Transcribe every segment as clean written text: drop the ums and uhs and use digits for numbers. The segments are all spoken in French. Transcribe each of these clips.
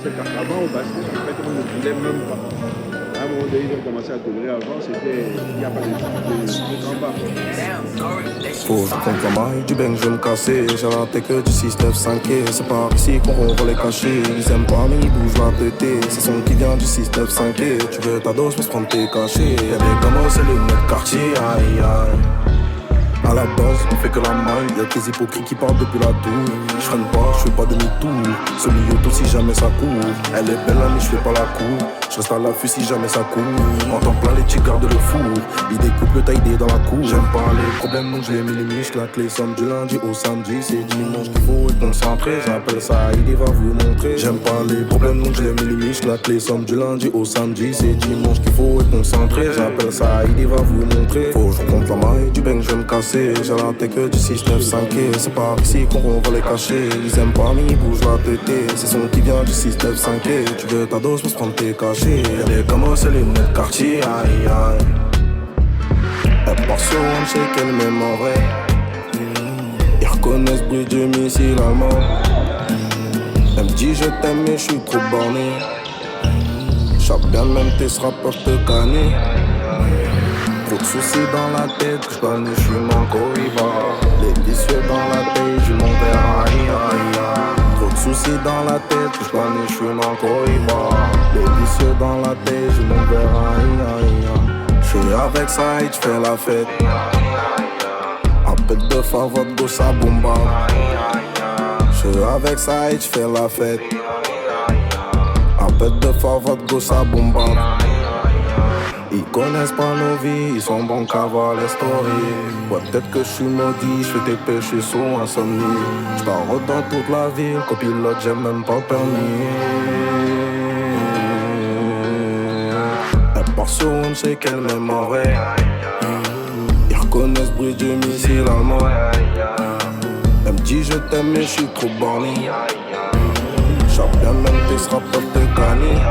c'est qu'avant au basket, en fait, on ne voulait même pas. À un moment donné, ils ont commencé à tolérer. Avant, c'était, il n'y a pas de truc en bas. Faut que je compte la maille du bang, je vais me casser. J'ai la tête que du 6-9-5 c'est par ici qu'on va les cacher. Ils aiment pas mais ils bougent la tête. C'est son qui vient du 6-9-5 Tu veux ta dose pour se prendre tes cachets. Y'a des gamins, c'est le net quartier, aïe aïe. À la base, on fait que la maille. Y'a que des hypocrites qui parlent depuis la tour. Je freine pas, je fais pas demi-tour. Semi-auto si jamais ça court. Elle est belle mais je fais pas la cour. Je reste à l'affût si jamais ça court. En temps plein les petits gardent le four. Ils découpent le taille dans la cour. J'aime pas les problèmes donc je les minimise. Claque les sommes du lundi au samedi. C'est dimanche qu'il faut être concentré. J'appelle ça il va vous montrer. J'aime pas les problèmes donc je les minimise. Claque les sommes du lundi au samedi. C'est dimanche qu'il faut être concentré. J'appelle ça il va vous montrer. Faut que je compte la maille du bang, je vais me casser. J'ai la tête que du 6-9-5 c'est par ici qu'on va les cacher. Ils aiment pas mais ils bougent la tête. C'est son qui vient du 6-9-5 Tu veux ta dose pour se prendre tes cachets. Y'a des gamins c'est les net quartier, aïe aïe. Elle part sur one shake, elle m'aime en vrai. Ils reconnaissent bruit du missile allemand. Elle me dit je t'aime mais je suis trop borné. Chaque bien même tes rappeurs te canner. Trop de soucis dans la tête, que j'banne, je suis mon corriba. Les vicieux dans la tête, je m'en vais aïe aïe aïe. Trop de soucis dans la tête, que j'banne, je suis mon corriba. Les vicieux dans la tête, je m'en vais aïe aïe aïe. J'suis avec ça et j'fais la fête. Appel de phare, votre go ça bomba. J'suis avec ça et j'fais la fête. Appel de phare, votre go ça bomba. Ils connaissent pas nos vies, ils sont bons qu'à voir les stories. Ouais, peut-être que je suis maudit, je fais des péchés sous insomnie. J'pars dans toute la ville, copilote, j'ai même pas le permis. Elle part sur une c'est qu'elle m'aime en vrai. Ils reconnaissent le bruit du missile allemand. Elle me dit je t'aime mais je suis trop borné. Chaque bien même tes rappeurs te canner.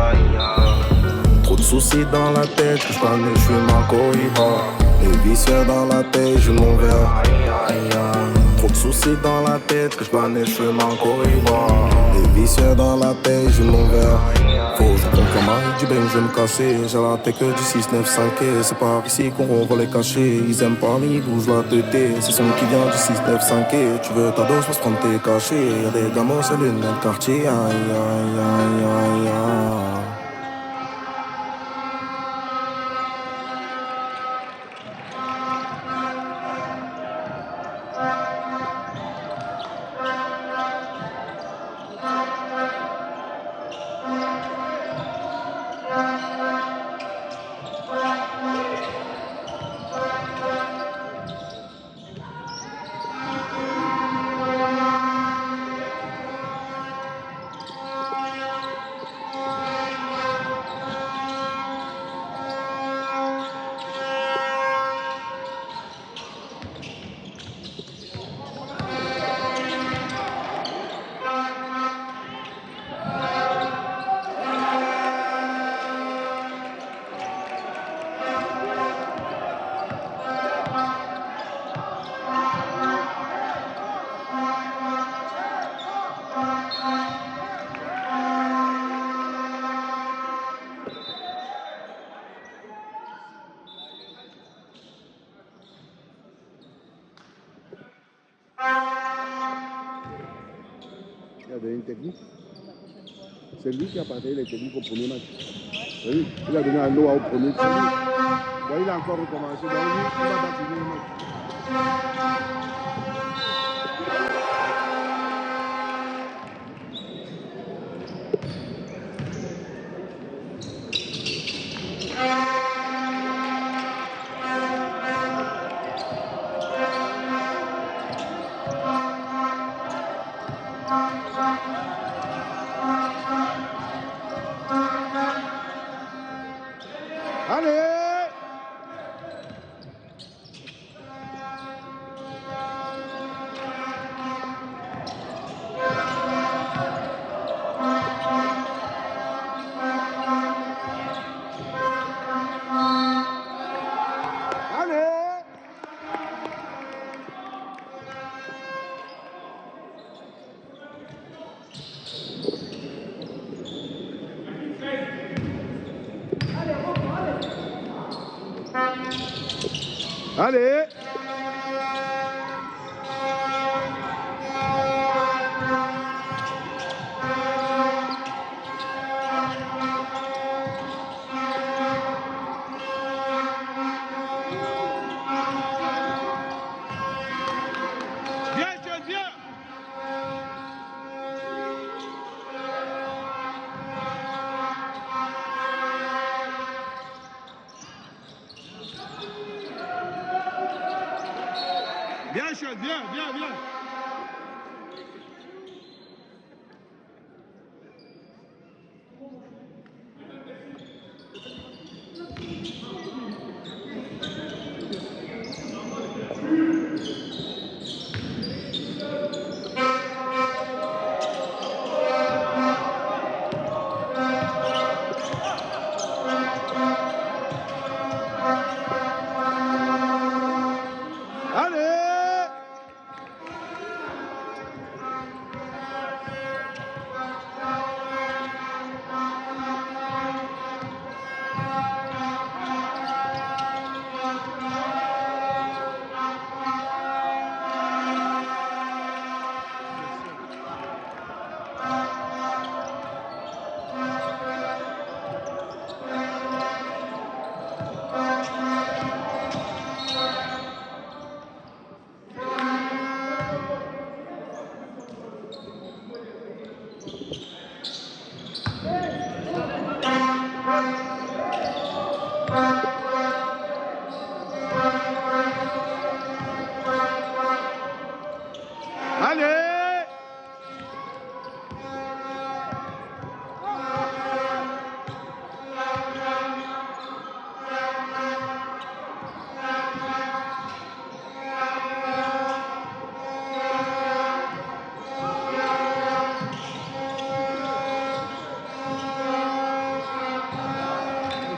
Trop de soucis dans la tête, que j'banne, je suis ma corriba. Les vicieux dans la tête, je m'en vais. Trop de soucis dans la tête, que j'banne, je suis ma corriba. Les vicieux dans la tête, je m'en vais. Faut que je compte la maille du bang, je vais me casser. J'ai la tête que du 6-9-5 c'est par ici qu'on va les cacher. Ils aiment pas mais ils bougent la tête. C'est son qui vient du 6-9-5 Tu veux ta dose pour se prendre tes cachets. Y'a des gamins, c'est le net quartier. Aïe aïe aïe aïe aïe. Il y avait une technique. C'est lui qui a partagé les techniques au premier match. Oui, il a donné un lot au premier tir. Il a encore recommencé. Donc, il va pas finir le match. Allez! Allez. Viens, John, viens. Viens, Sean, viens, viens, viens. Allez. Allez.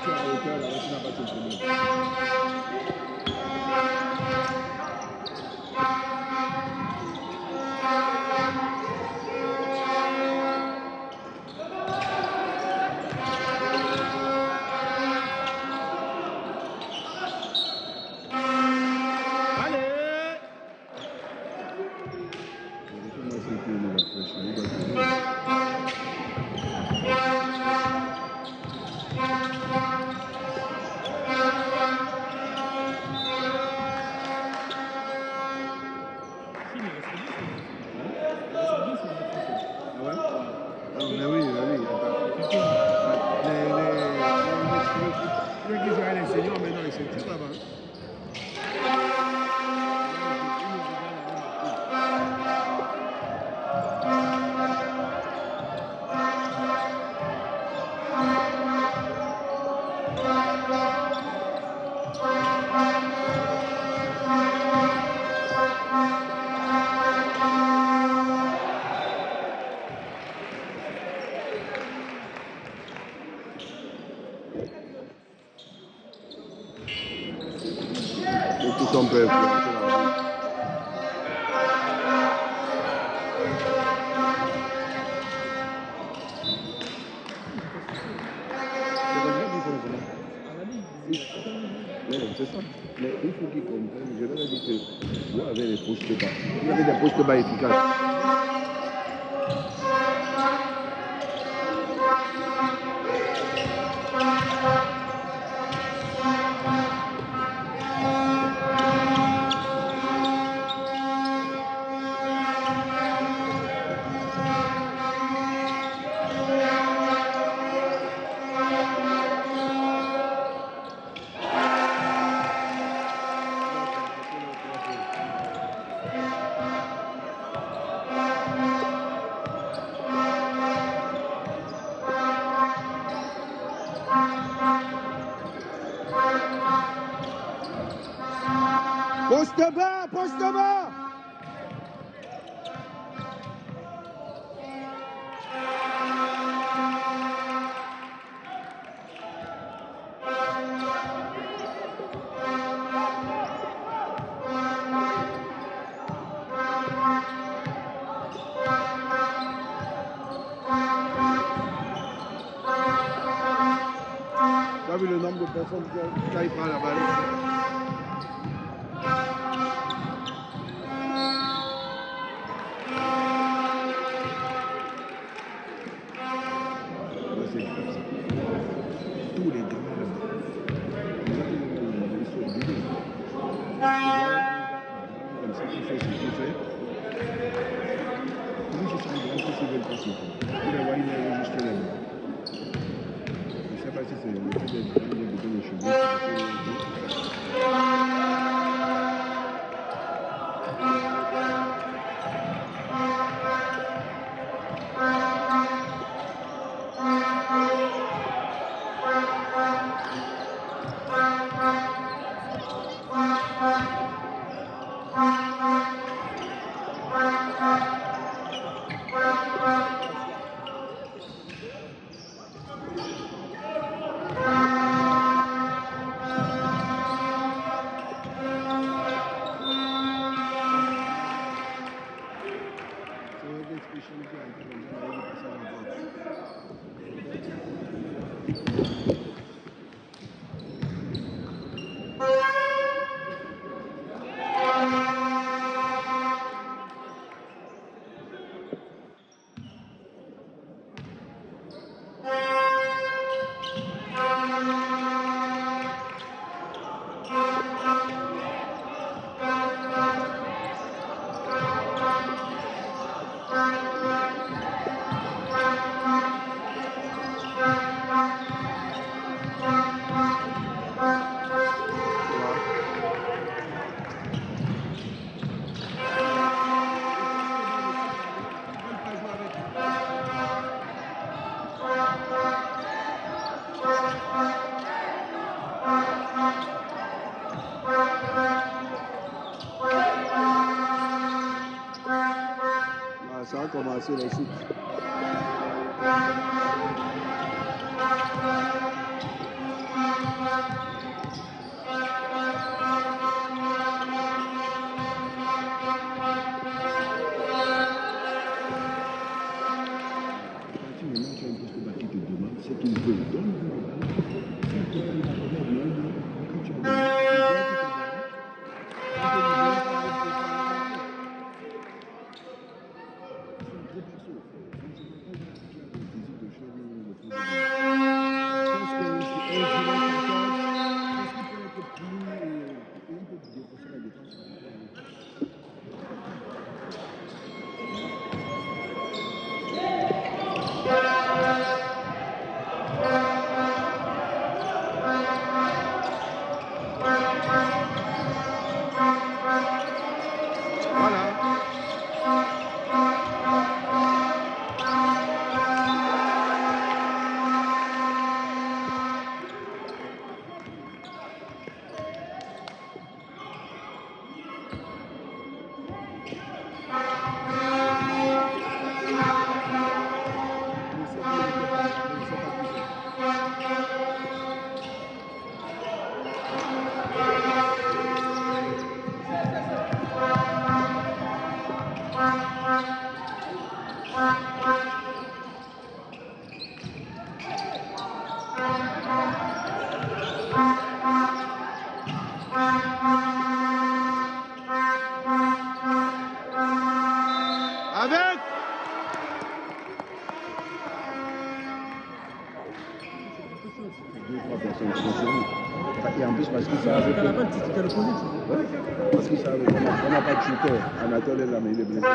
Tu as le cœur, là, tu n'as pas de problème. Allez. Mais oui, les qu'ils aient les seniors maintenant, ils se tirent là-bas. Et tout son père, c'est ça. Mais il faut qu'ils comprennent. Je leur ai dit que vous avez les postes bas. Vous avez des postes bas efficaces. Poste bas, poste bas. Tu as vu le nombre de personnes qui prennent la balle? qui veulent pas siffler. Il est juste là. Je ne sais pas si c'est le fait de donner les cheveux. Ça a commencé les chutes. Ce qu'il veut, donne-lui le ballon. S'il te plaît, il va donner le ballon. Quand tu as donné, avec deux, trois personnes qui sont sur lui. Et en plus, parce qu'ils savent. C'est la balle, tu t'es l'opposé. Parce qu'ils savent qu'on n'a pas de shooter. Anatole est là, mais il est blessé.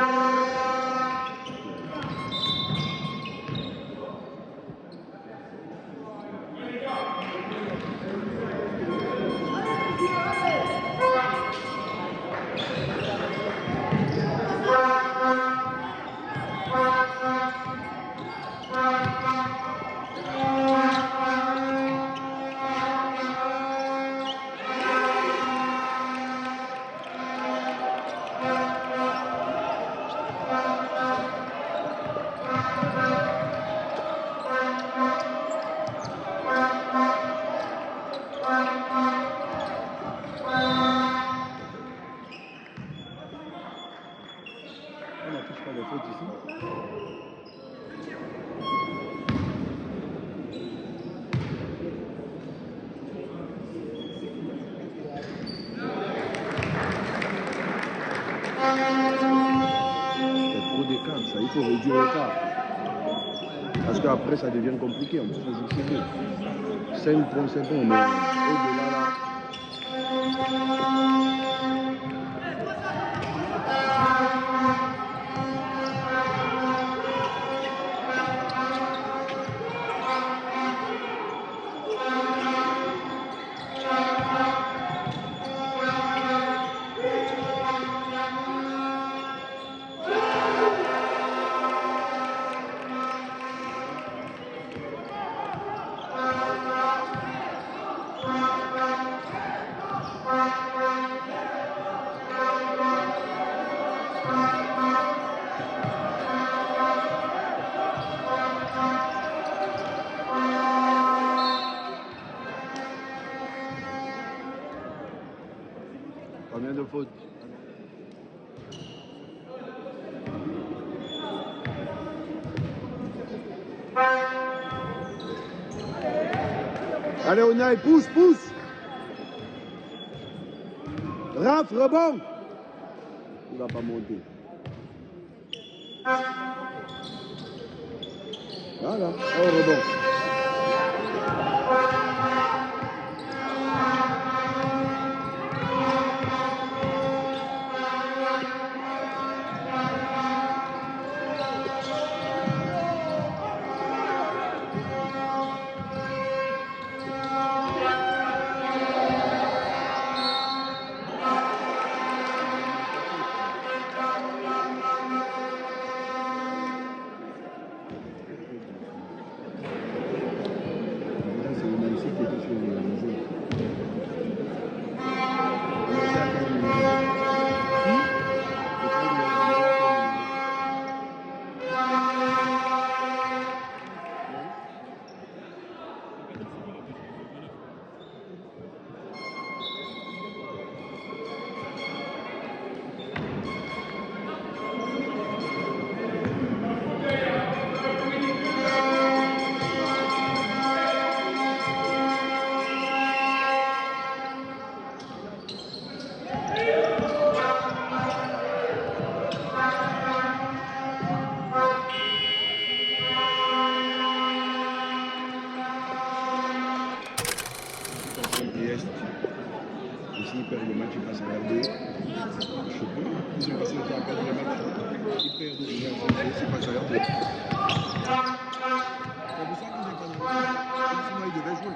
Il faut réduire l'écart. Parce qu'après, ça devient compliqué. On peut toujours shooter. 5 points, c'est bon, mais au-delà là. faute. Allez, Onay, pousse, pousse. Raph, rebond. Il va pas monter. Voilà, oh, rebond. Ici, ils perdent le match, ils passent à la 2. Je sais pas. Ils ont passé le temps à perdre le match. Ils perdent au final, ils passent à la 2. C'est pour ça qu'ils ont pas de sinon, ils devaient jouer.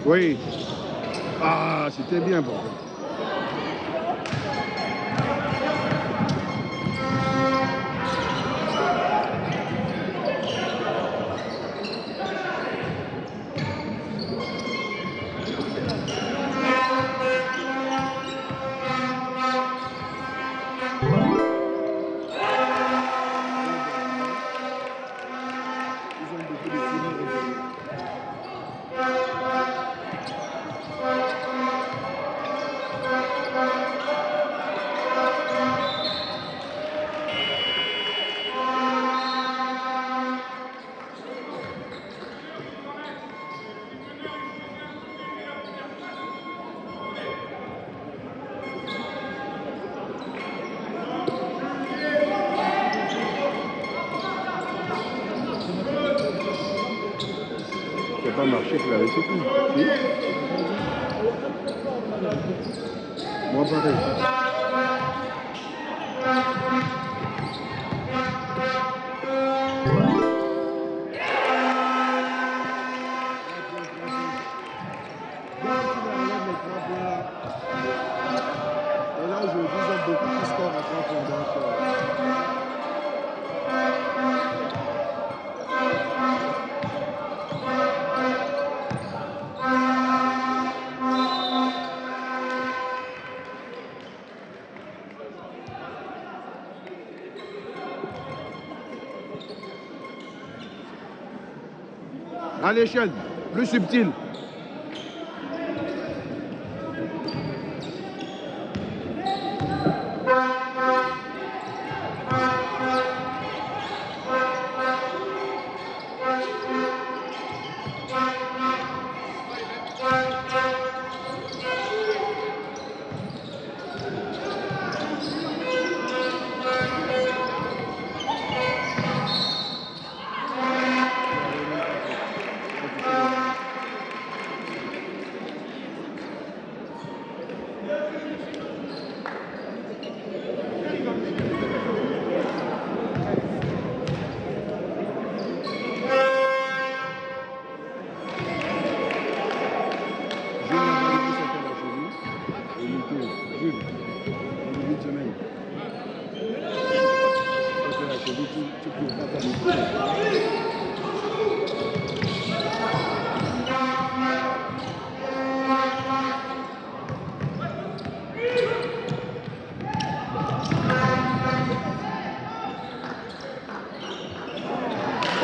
Oui. Ah, c'était bien, bon. C'est pas marché qu'il avait sauté. Si? Moi pareil. Et là aujourd'hui, ils ont beaucoup de scores à 3 points. À l'échelle, plus subtil.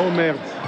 Oh merde.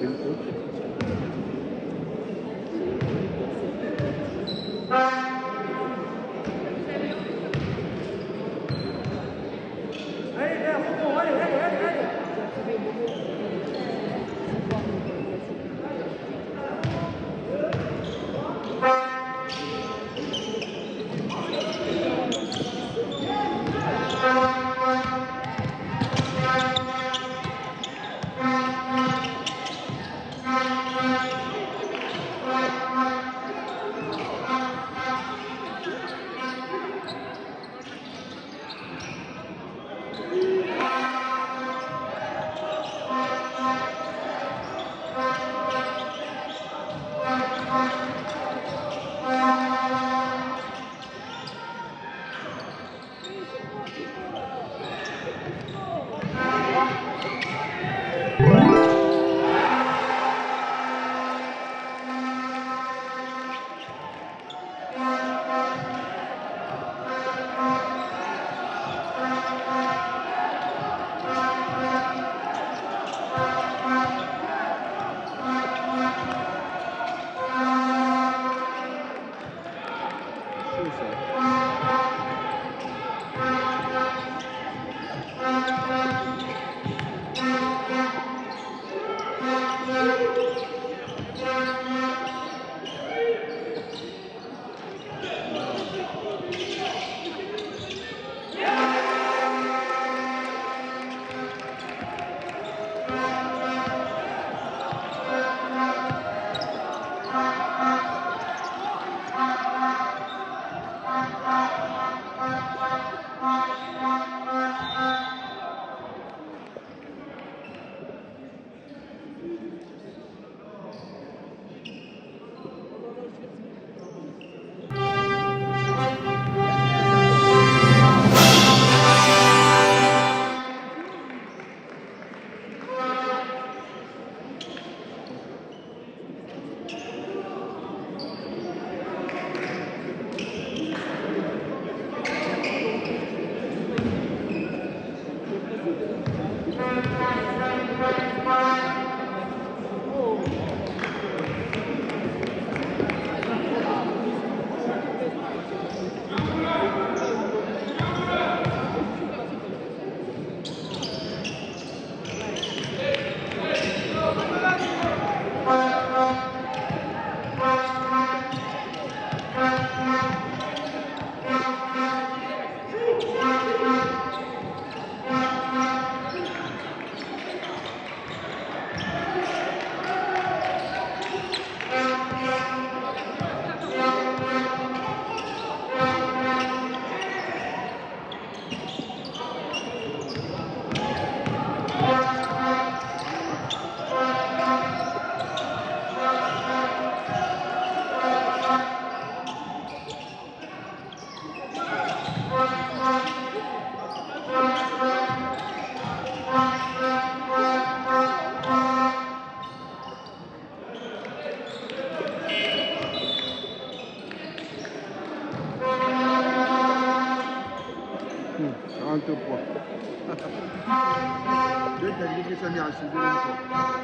quel coach? poids. Deux techniques qui sont mis à subir une fois.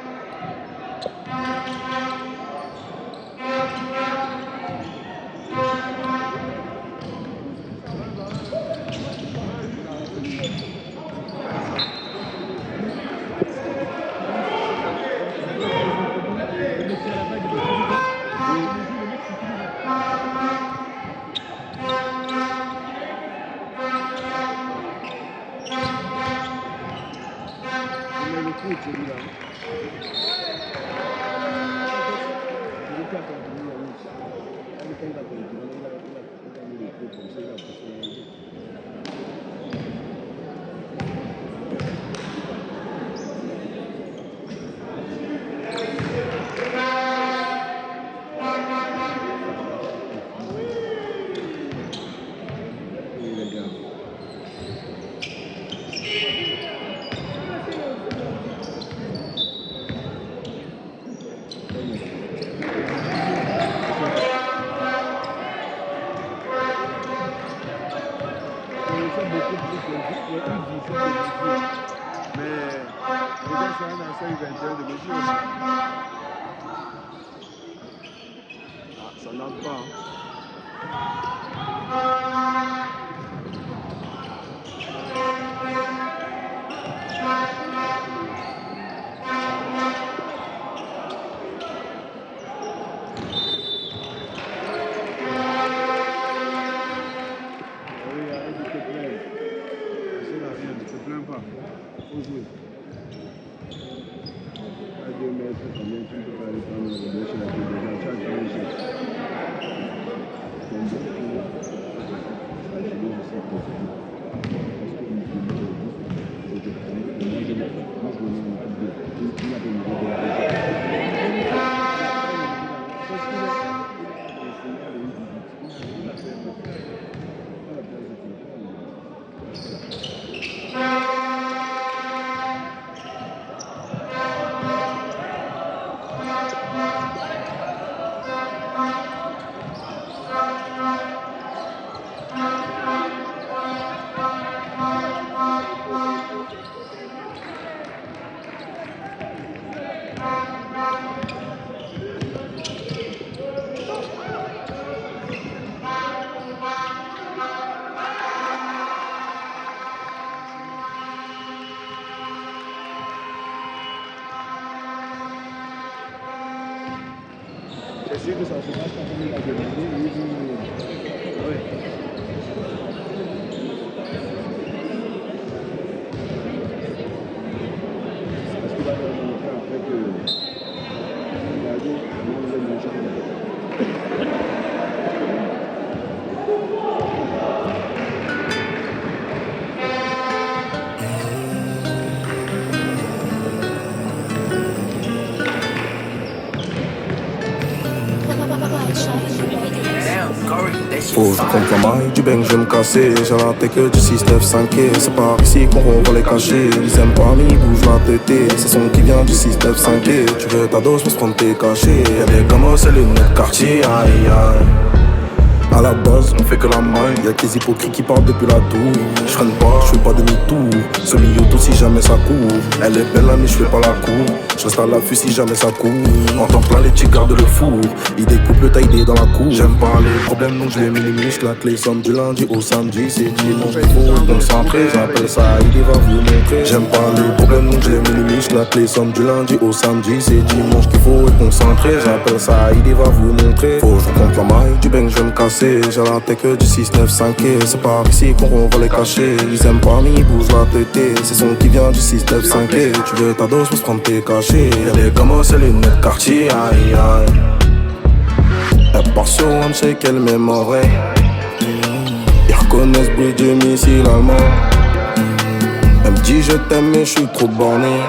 Celui-là. c'est un enseigne 21 de mesure. Ah, ça n'entre pas. Faut jouer. À 2 mètres, combien tu ne peux pas aller prendre le rebond sur la tête déjà. Tu as gagné cher. Ton bon tour. Ça joue aussi pour ce tour. Parce que moi, je le fais. Moi, je le mets en coupe de. Il a fait une vidéo de la région. Parce qu'il a essayé à aller vite. Il a fait mal. À la place de téléphone. J'essaie que ça se passe comme il a demandé. Oui. Parce qu'il va leur montrer après que regardez comment vous êtes méchants. Faut que je compte la maille du bang, je vais me casser. J'ai la tête que du 6-9-5. C'est par ici qu'on va les cacher. Ils aiment pas, mais ils bougent la tête. C'est son qui vient du 6-9-5. Tu veux ta dose pour se prendre tes cachets. Y'a des gamos, c'est les lunettes quartier. Aïe aïe. À la base, on fait que la maille. Y'a que des hypocrites qui parlent depuis la tour. Je freine pas, je fais pas demi-tour. Ce milieu si jamais ça court. Elle est belle, mais je fais pas la cour. Je reste à l'affût si jamais ça court. En temps plein, les petits gardent le four. Ils découpent le taille dans la cour. J'aime pas les problèmes, donc je les minimise. Claque les sommes du lundi au samedi. C'est dimanche, faut se concentrer. J'appelle ça, il va vous montrer. J'aime pas les problèmes, donc je les minimise. Claque les sommes du lundi au samedi. C'est dimanche qu'il faut être concentré. J'appelle ça, il va vous montrer. Faut que je compte la maille du bang, je vais me casser. J'ai la tête que du 6-9-5. C'est par ici qu'on va les cacher. Ils aiment pas, mais ils bougent la tête. C'est son qui vient du 6-9-5. Tu veux ta dose pour se prendre tes cachets. Y'a des gamos, c'est les lunettes quartier. Aïe aïe. Elle part sur un check, elle m'aime en vrai. Ils reconnaissent bruit du missile allemand. Elle me dit je t'aime mais je suis trop borné.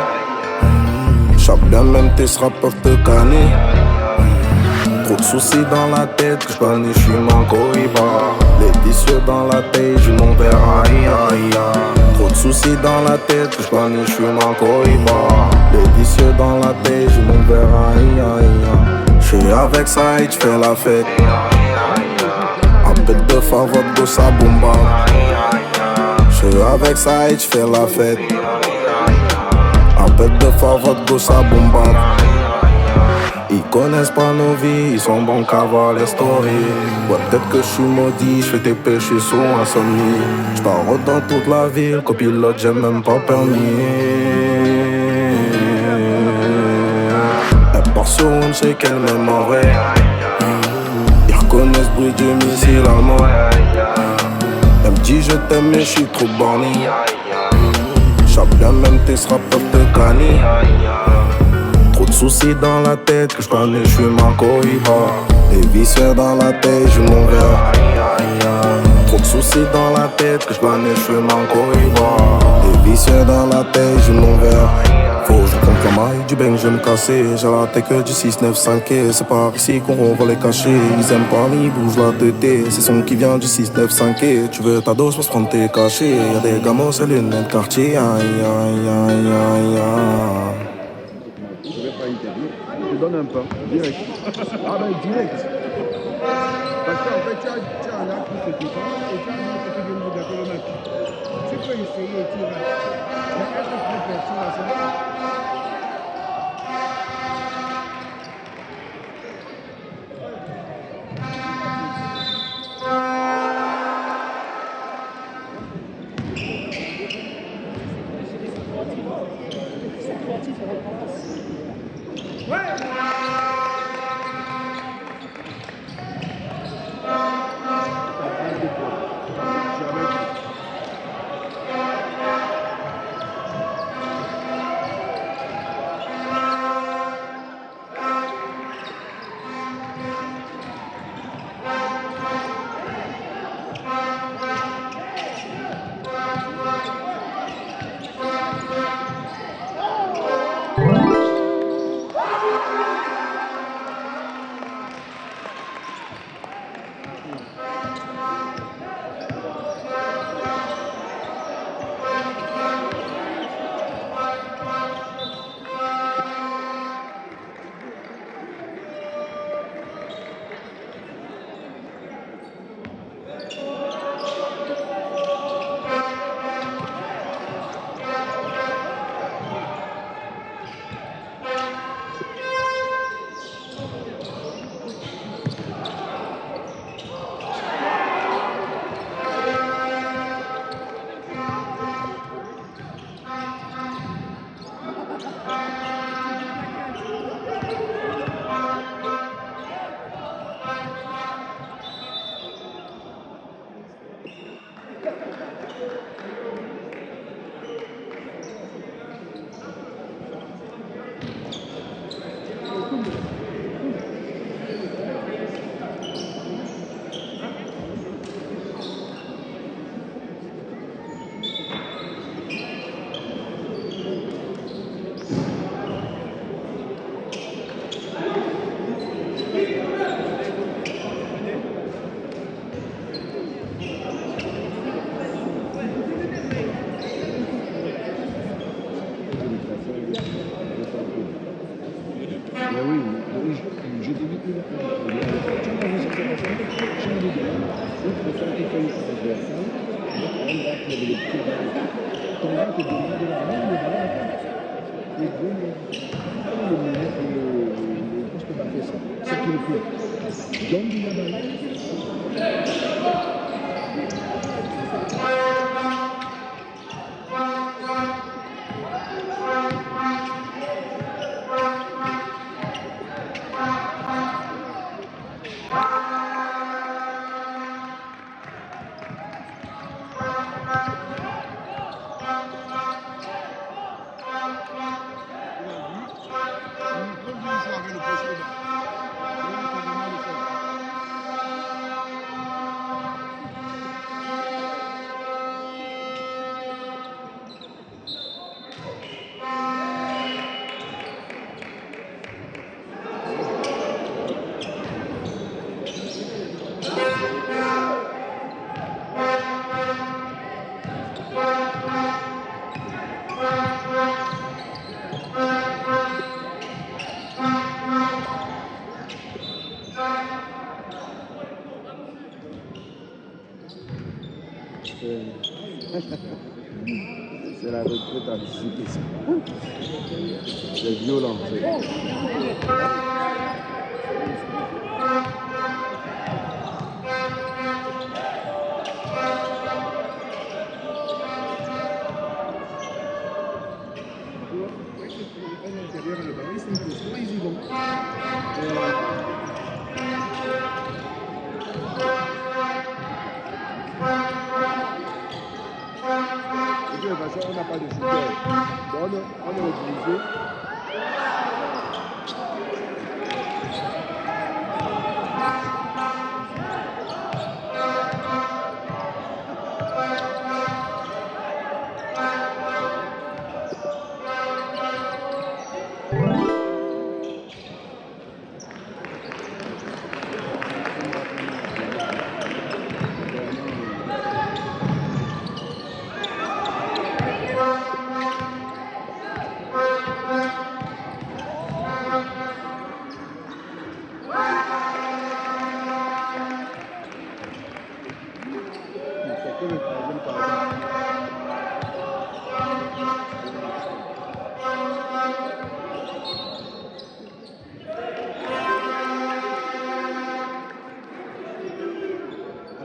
J'sape bien même tes seras peuvent te canner. Trop de soucis dans la tête que j'bannis, j'suis manco-iba. Les 10 yeux dans la tête, j'ai mon verre, aïe aïe aïe. Trop de soucis dans la tête que j'bannis, j'suis manco-iba. Les 10 yeux dans la tête, j'ai mon verre, aïe aïe aïe. J'suis avec ça et j'fais la fête. Appelle de fa votre gosse à bomba. J'suis avec ça et j'fais la fête. Appelle de fa votre gosse à bomba. Ils connaissent pas nos vies, ils sont bons qu'à voir les stories. Ouais, peut-être que je suis maudit, je fais tes péchés sous insomnie. J'tarrote dans toute la ville, copilote, j'ai même pas permis. Elle part sur on sait qu'elle m'aime en vrai. Ils reconnaissent le bruit du missile allemand. Elle me dit je t'aime mais je suis trop borné. J'sape bien même tes seras peuvent te canner. Trop de soucis dans la tête que j'connais, j'suis manco-iba. Les vicieux dans la tête, j'ai mon verre. Trop de soucis dans la tête que j'connais, j'suis manco-iba. Les vicieux dans la tête, j'ai mon verre. Faut que je compte la maille du bang, je vais me casser. J'ai la tête que du 6-9-5. C'est par ici qu'on va les cacher. Ils aiment pas, mais ils bougent la tête. C'est son qui vient du 6-9-5. Tu veux ta dose pour se prendre tes cachets. Y'a des gamos, c'est lunettes quartier. Aïe aïe aïe aïe aïe. Je te donne un pain, direct. Ah ben direct. Parce qu'en fait, tu as un acte qui se défend et tu as un autre qui vient de gâter le match. Tu peux essayer et tu vas. Mais est-ce que tu peux faire ça? sportif et récompense. C'est la retraite anticipée, ça. C'est violent. De toute façon, on n'a pas de shooter. Donc, on est obligé.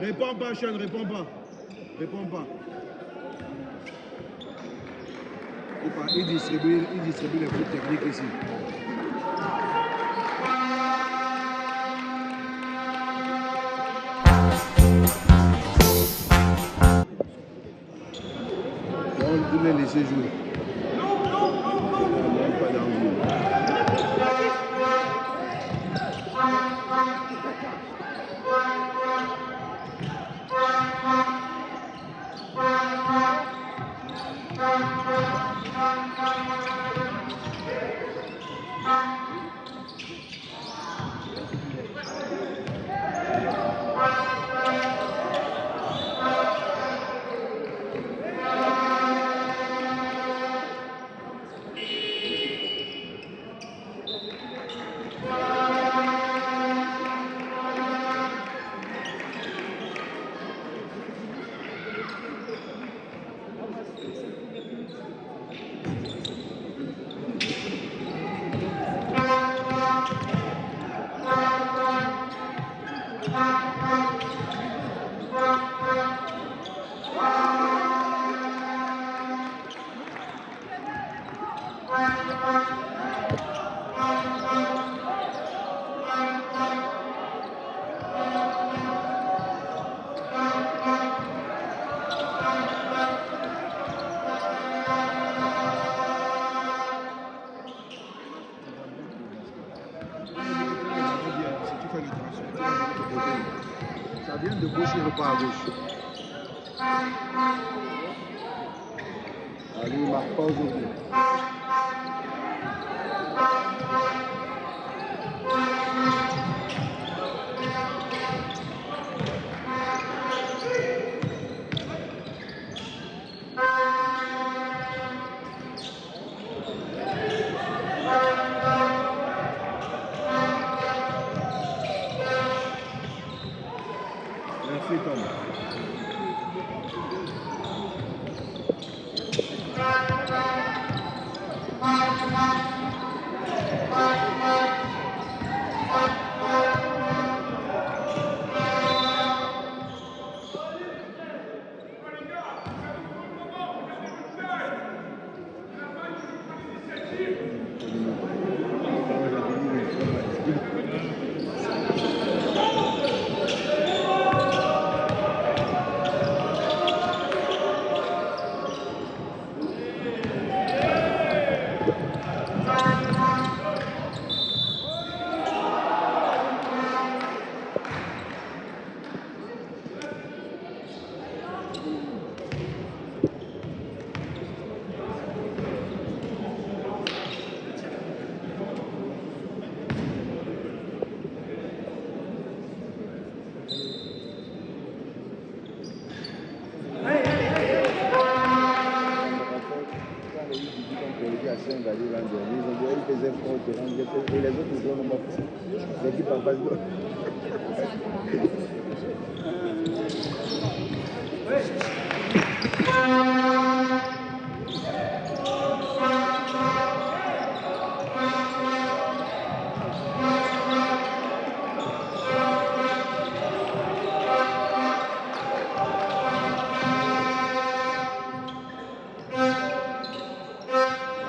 Réponds pas, Sean, réponds pas. Réponds pas. Il distribue les foot techniques ici. On les laisser jouer. Même pas d'envie. Ça vient de gauche, il repart à gauche. Allez, il marque pas aujourd'hui. Merci Tom. Et les autres, ils ont l'équipe en face d'eux.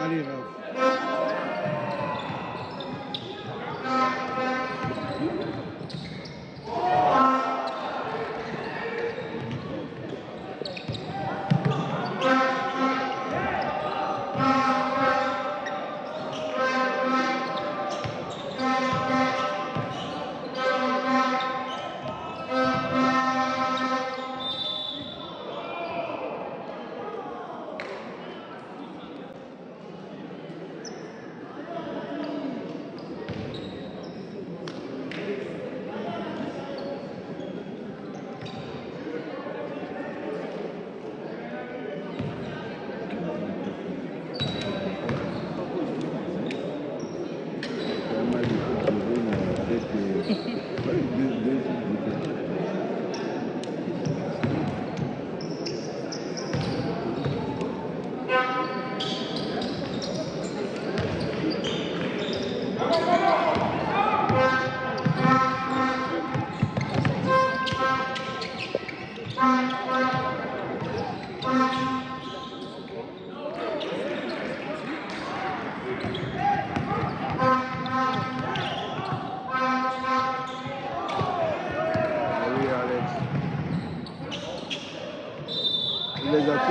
Allez, Raph.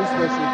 Tous les secours.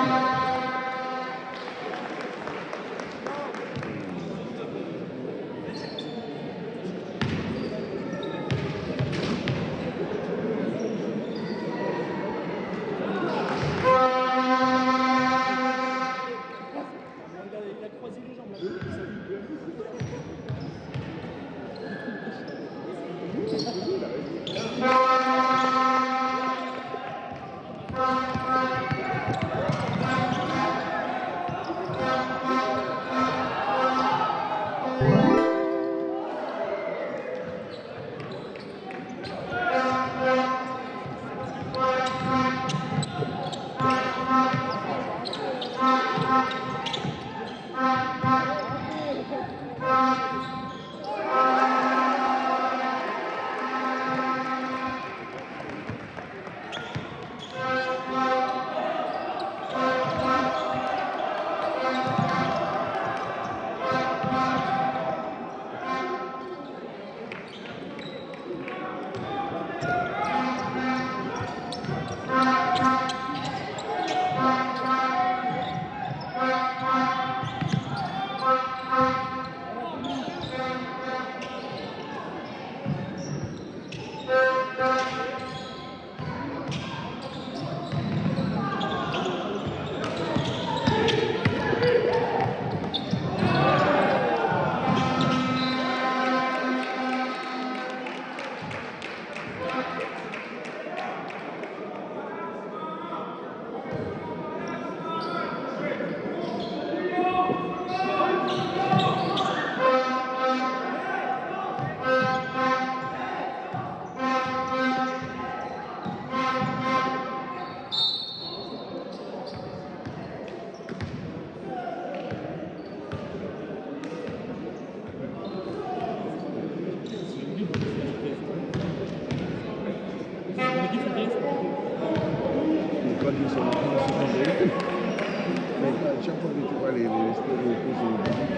Chaque fois que tu vois les stéréotypes,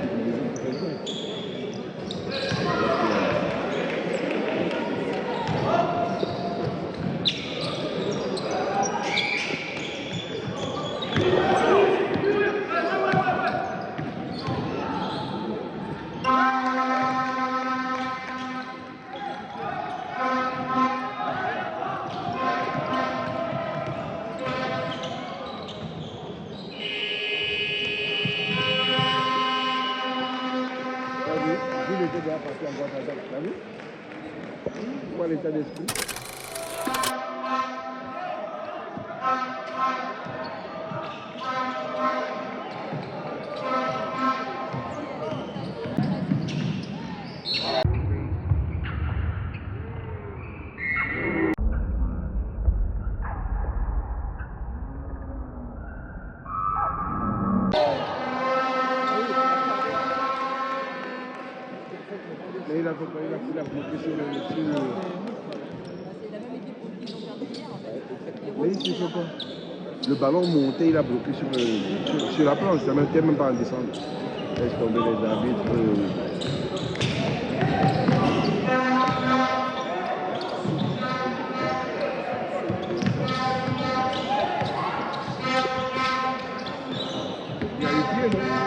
c'est des gens qui T'as vu? Tu vois l'état d'esprit? Mais il a bloqué sur le... Mais il fait quoi? Le ballon monté, il a bloqué sur la planche, ça ne m'était même pas en descendre. Laisse tomber les arbitres. Il y a les pieds, non?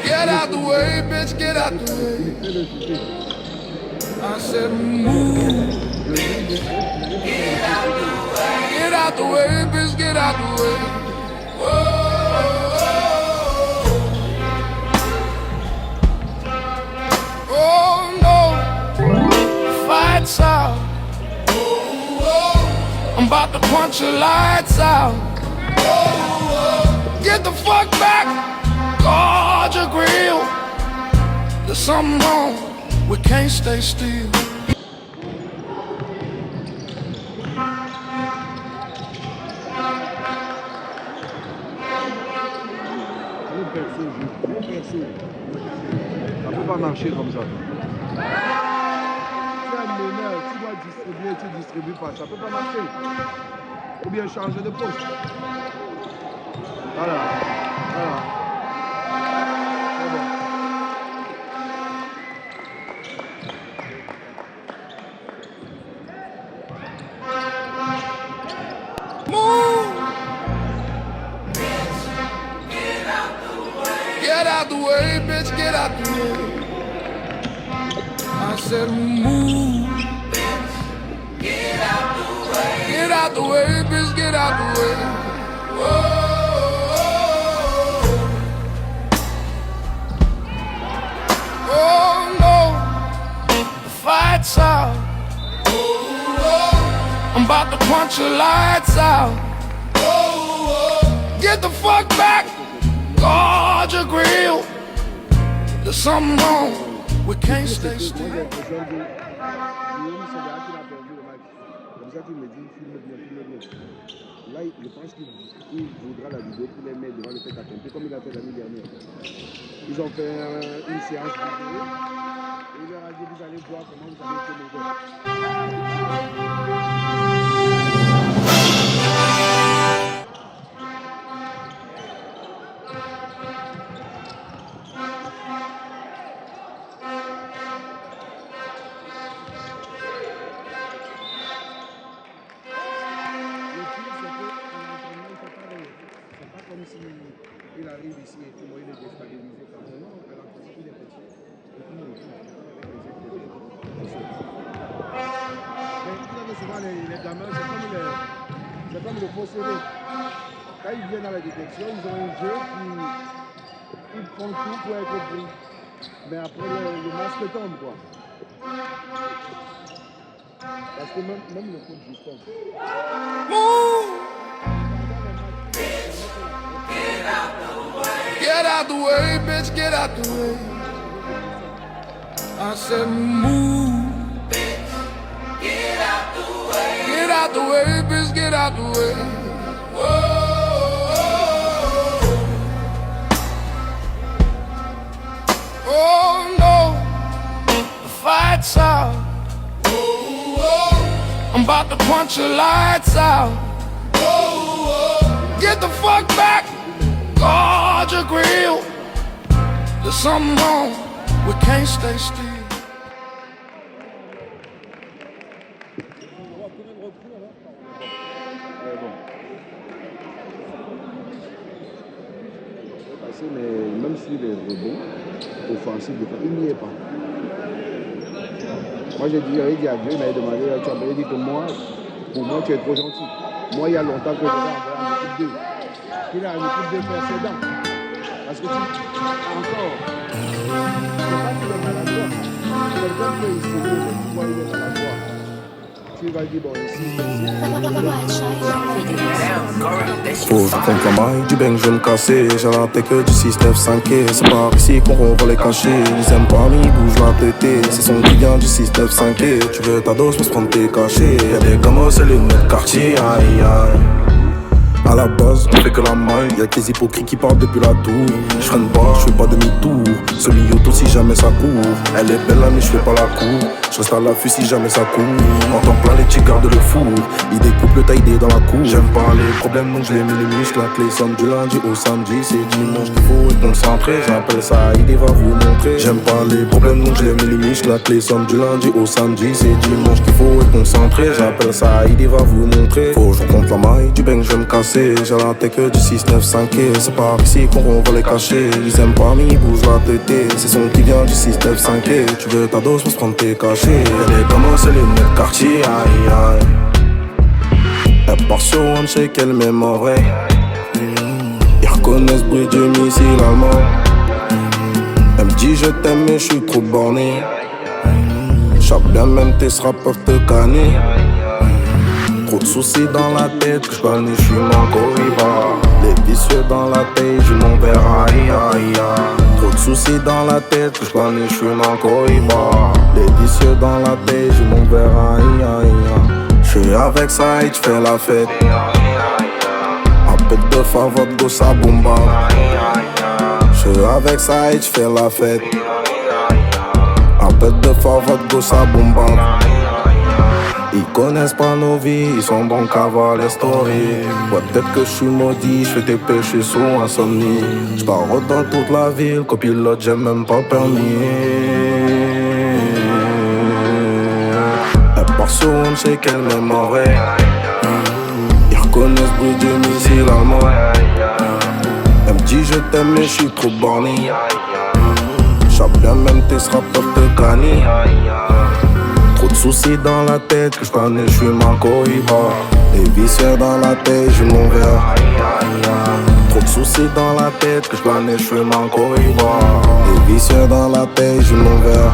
Get out the way, bitch, get out the way. I said move. Get out the way, bitch, get out the way. Whoa. Oh no, fights out. I'm about to punch your lights out. Get the fuck back, guard your grill. There's something wrong, we can't stay still. gros perso, gros perso. Ça ne peut pas marcher comme ça. Tu es un meneur, tu dois distribuer, tu ne distribues pas. Ça ne peut pas marcher. Ou bien changer de poste. Voilà. Voilà. C'est bon. Get out the way, bitch, get out the way. I said move, bitch, get out the way. Get out the way, bitch, get out the way. Whoa. Oh no, the fight's out. I'm about to punch your lights out. Get the fuck back. Guard your grill. There's something wrong. We can't stay still. Moi, j'ai l'impression que Guillaume, c'est là qu'il a perdu le match. Comme ça, tu me dis, filme bien, filme bien. Là, je pense qu'il voudra la vidéo pour les mettre devant le fait accompli, comme il a fait l'année dernière. Ils ont fait une séance vidéo. Et il leur a dit, vous allez voir comment vous avez été mauvais. Il arrive ici et tout le monde est déstabilisé par le nom, alors qu'il est petit. Et tout le monde joue avec les intérêts. Mais il y a souvent les gamins, c'est comme le faux CV. Quand ils viennent à la détection, ils ont un jeu qui ils font tout pour être pris. Mais après le masque tombe quoi. Parce que même le coach Justin. Get out the way, bitch, get out the way. I said move, bitch, get out the way. Get out the way, bitch, get out the way. Whoa. Oh no, the fight's out. I'm about to punch your lights out. Get the fuck back. Guard your grill. There's something wrong. We can't stay still. Mais même si les rebonds offensifs, il n'y est pas. Moi j'ai dit à Dieu, il m'avait demandé, tu as dit que moi, pour moi tu es trop gentil. Moi il y a longtemps que je vais envoyer en équipe 2. Il a une équipe 2 précédente. Parce que tu encore, c'est pas qu'il est maladroit. Quelqu'un peut essayer de pouvoir il est maladroit. Tu vas dire bon ici. Faut que je compte la maille du bang, je vais me casser. J'ai la tête que du 6-9-5. C'est par ici qu'on va les cacher. Ils aiment pas, mais ils bougent la tête. C'est son qui vient du 6-9-5. Tu veux ta dose pour se prendre tes cachets. Y'a des gamins, c'est les lunettes quartier. Aïe aïe. À la base, on fait que la maille. Y'a que les hypocrites qui parlent depuis la tour. Je freine pas, je fais pas demi-tour. Semi-auto si jamais ça court. Elle est belle là mais je fais pas la cour. Je reste à l'affût si jamais ça court. En temps plein les petits gardent le four. Ils découpent le taille dans la cour. J'aime pas les problèmes donc je les mets les muscles. La clé sonne du lundi au samedi. C'est dimanche qu'il faut être concentré. J'appelle ça idée va vous montrer. J'aime pas les problèmes donc je les mets les muscles. La clé sonne du lundi au samedi. C'est dimanche qu'il faut être concentré. J'appelle ça idée va vous montrer. Faut que je compte la maille du bang, je vais me casser. J'ai la tête que du 6-9-5. C'est par ici qu'on va les cacher. Ils aiment pas mais ils bougent la tête. C'est son qui vient du 6-9-5. Tu veux ta dose pour se prendre tes cachets. Y'a des gamins c'est les lunettes quartier. Aïe aïe. Elle part sur one shake elle met mon oreille. Ils reconnaissent le bruit du missile allemand. Elle me dit je t'aime mais je suis trop borné. Chaque bien même tes sera peuvent te canner. Trop de soucis dans la tête, que j'banne et j'fume en corriba. Les vicieux dans la tête, j'ai mon verre, aïe aïe aïe. Trop de soucis dans la tête, que j'banne et j'fume en corriba. Les vicieux dans la tête, j'ai mon verre, aïe aïe aïe. J'suis avec ça et j'fais la fête. Appelle de fa, votre gosse à bomba. avec ça et tu fais la fête. Un peu de fort, votre go ça bombarde. Ils connaissent pas nos vies, ils sont donc à voir les stories. Ouais, peut-être que je suis maudit, je fais tes péchés sous insomnie. Je pars dans toute la ville, copilote, j'ai même pas permis. Elle part sur on ne sait quelle mémoire. Ils reconnaissent bruit du missile allemand. Elle me dit je t'aime mais je suis trop borné. J'chappe bien même tes straps peuvent te canner. Trop de soucis dans la tête que j'connais, j'suis Mancoiba. Les vicieux dans la tête, j'ai mon verre. Trop de soucis dans la tête que j'connais, j'suis Mancoiba. Les vicieux dans la tête, j'ai mon verre.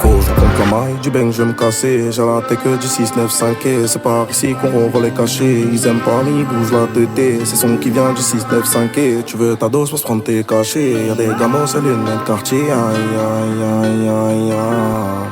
Faut que je compte la maille du bang, je vais me casser. J'ai la tête que du 695. C'est par ici qu'on va les cacher. Ils aiment pas, mais ils bougent la tête. C'est son qui vient du 695. Tu veux ta dose pour se prendre tes cachets. Y'a des gamins, c'est lunettes quartier. Aïe aïe aïe aïe aïe.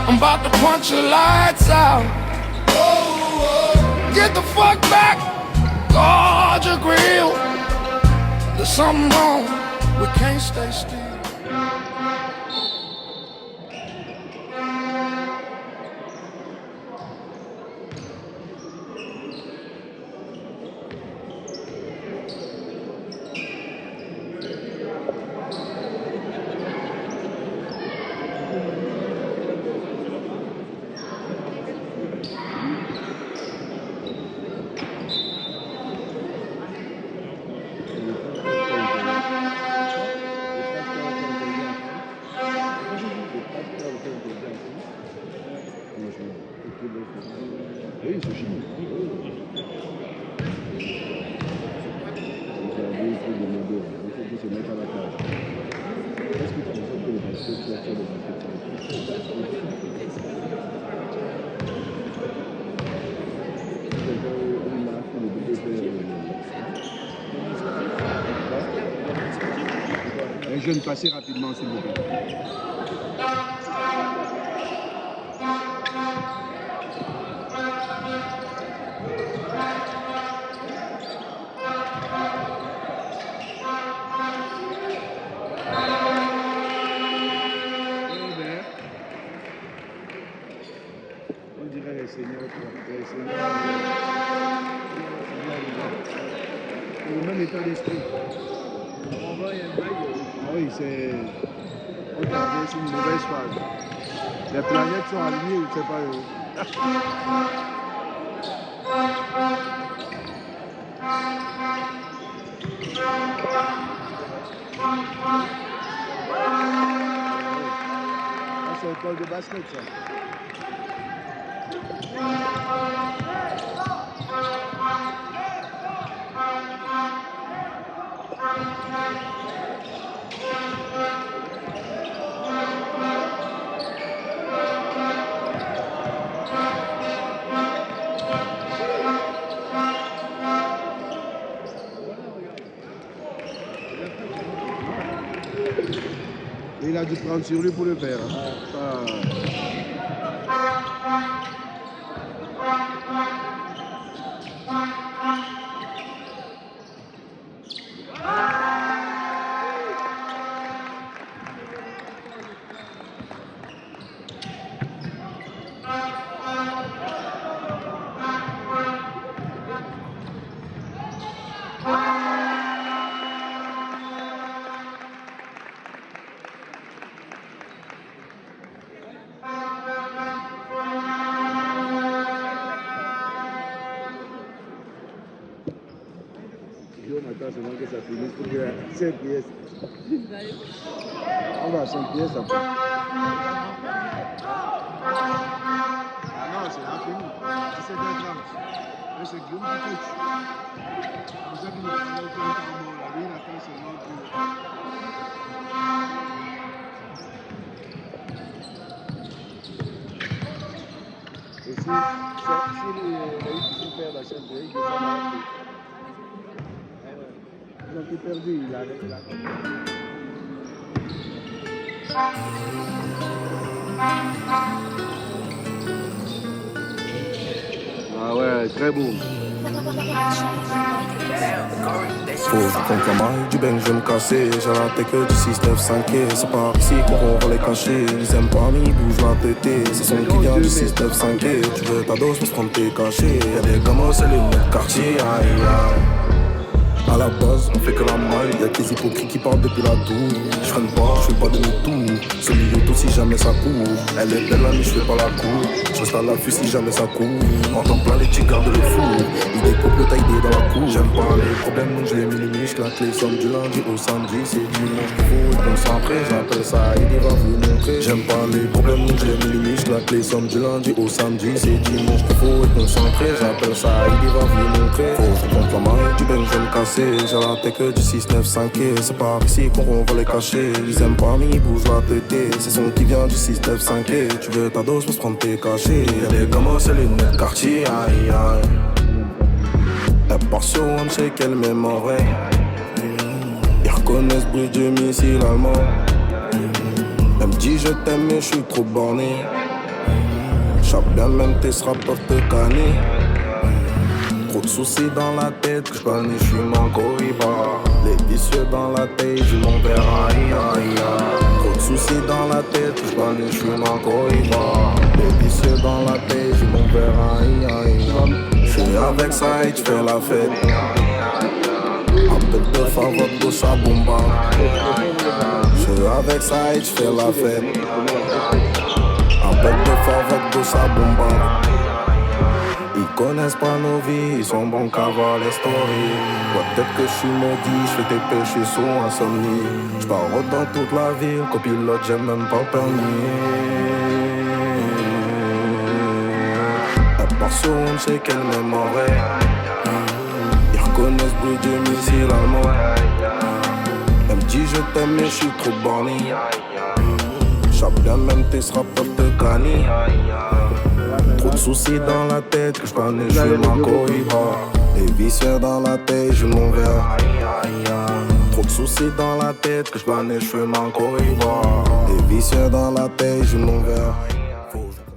I'm about to punch your lights out. Get the fuck back, guard your grill. There's something wrong, we can't stay still. Oui, c'est fini. Vous avez trop de modèles. Il faut se mettre à la tâche. Est-ce que tu as besoin que le basket soit sur le basket? Un jeune, passez rapidement s'il vous plaît. On dirait les seigneurs, les seigneurs. Le même état d'esprit. Oui, c'est. Regardez, c'est une mauvaise phase. Les planètes sont alignées, ou c'est pas eux. c'est l'école de basket, ça. Et il a dû prendre sur lui pour le faire. Hein. Attends seulement que ça finisse pour que 5 pièces. On va à 5 pièces après. Ah non, c'est la fini. 17h30. Mais c'est Guillaume qui coach. C'est pour ça qu'il nous a fait un temps mort là. Lui, il attend seulement pour. Et si les qui perdent la chaîne de il descend dans la pluie. Ils ont tout perdu, il arrête là. Ah ouais, très beau. Faut que je compte la maille du bang, je vais me casser. J'ai la tête que du 6-9-5. C'est par ici qu'on va les cacher. Ils aiment pas, mais ils bougent la tête. C'est son qui vient du 6-9-5. Tu veux ta dose, mais se tromper caché. Y'a des gamins, c'est les mecs quartier. Aïe aïe. À la base, on fait que la maille. Y'a des hypocrites qui parlent depuis la tour. Je freine pas, je fais pas demi-tour. Ce milieu si jamais ça court. Elle est belle, mais je fais pas la cour. Je reste à l'affût si jamais ça court. En temps plein, les petits gardent le four. Ils découpent le taille dans la cour. J'aime pas les problèmes, donc je les minimise. Je claque les sommes du lundi au samedi. C'est dimanche qu'il faut être concentré. J'appelle ça, il va vous montrer. J'aime pas les problèmes, donc je les minimise. Je claque les sommes du lundi au samedi. C'est dimanche qu'il faut être concentré. J'appelle ça, il va vous montrer. Faut que je compte la maille du bang, je vais me casser. J'ai la tête que du 6-9-5. C'est par ici qu'on va les cacher. Ils aiment pas mais ils bougent la tête. C'est son qui vient du 6-9-5. Tu veux ta dose pour se prendre tes cachets. Y'a des gamins c'est les lunettes quartier. Aïe aïe. Elle part sur one sait qu'elle m'aime en vrai. Ils reconnaissent bruit du missile allemand. Elle me dit je t'aime mais je suis trop borné. J'chappe bien même tes sera peuvent te canner. Trop de soucis dans la tête, que j'banne je suis manco-iba. Les vicieux dans la tête, je m'en vais aïe aïe aïe. Trop de soucis dans la tête, que j'banne je suis manco-iba. Les vicieux dans la tête, je m'en vais aïe aïe aïe. J'suis avec ça et j'fais la fête. Appelle de faveur pour sa bomba. J'suis avec ça et j'fais la fête. Appelle de faveur pour sa bomba. Ils connaissent pas nos vies, ils sont bons qu'à voir les stories. Ouais, peut-être que je suis maudit, je fais tes péchés sous insomnie. J'pars dans toute la ville, copilote, j'ai même pas permis. Elle part sur on sait qu'elle m'aime en vrai. Ils reconnaissent bruit du missile allemand. Elle me dit je t'aime mais je suis trop borné. J'chappe bien même tes sera peuvent te canner. Trop de soucis dans la tête, que j'banne je suis manco-iba. Les vicieux dans la tête, je m'en vais. Trop de soucis dans la tête, que j'banne je suis manco-iba. Les vicieux dans la tête, je m'en vais.